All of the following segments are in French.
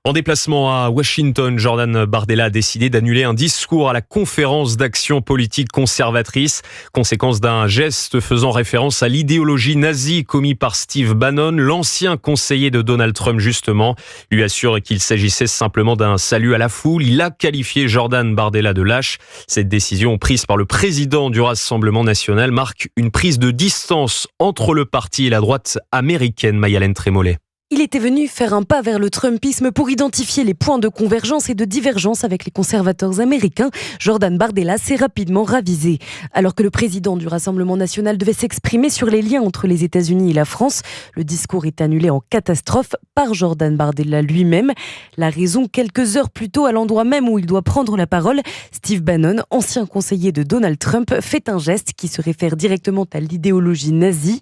En déplacement à Washington, Jordan Bardella a décidé d'annuler un discours à la conférence d'action politique conservatrice, conséquence d'un geste faisant référence à l'idéologie nazie commis par Steve Bannon, l'ancien conseiller de Donald Trump justement, lui assure qu'il s'agissait simplement d'un salut à la foule. Il a qualifié Jordan Bardella de lâche. Cette décision prise par le président du Rassemblement national marque une prise de distance entre le parti et la droite américaine. Mayalène Trémollet. Il était venu faire un pas vers le trumpisme pour identifier les points de convergence et de divergence avec les conservateurs américains. Jordan Bardella s'est rapidement ravisé. Alors que le président du Rassemblement national devait s'exprimer sur les liens entre les États-Unis et la France, le discours est annulé en catastrophe par Jordan Bardella lui-même. La raison, quelques heures plus tôt, à l'endroit même où il doit prendre la parole, Steve Bannon, ancien conseiller de Donald Trump, fait un geste qui se réfère directement à l'idéologie nazie.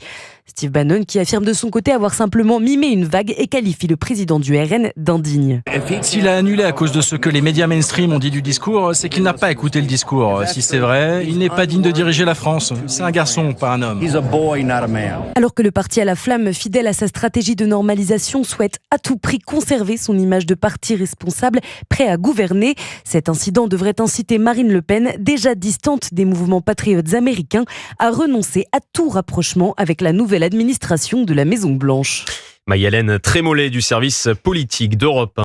Steve Bannon qui affirme de son côté avoir simplement mimé une vague et qualifie le président du RN d'indigne. S'il a annulé à cause de ce que les médias mainstream ont dit du discours, c'est qu'il n'a pas écouté le discours. Si c'est vrai, il n'est pas digne de diriger la France. C'est un garçon, pas un homme. Alors que le parti à la flamme, fidèle à sa stratégie de normalisation, souhaite à tout prix conserver son image de parti responsable, prêt à gouverner, cet incident devrait inciter Marine Le Pen, déjà distante des mouvements patriotes américains, à renoncer à tout rapprochement avec la nouvelle administration de la Maison-Blanche. Mayalène Trémollet du service politique d'Europe 1.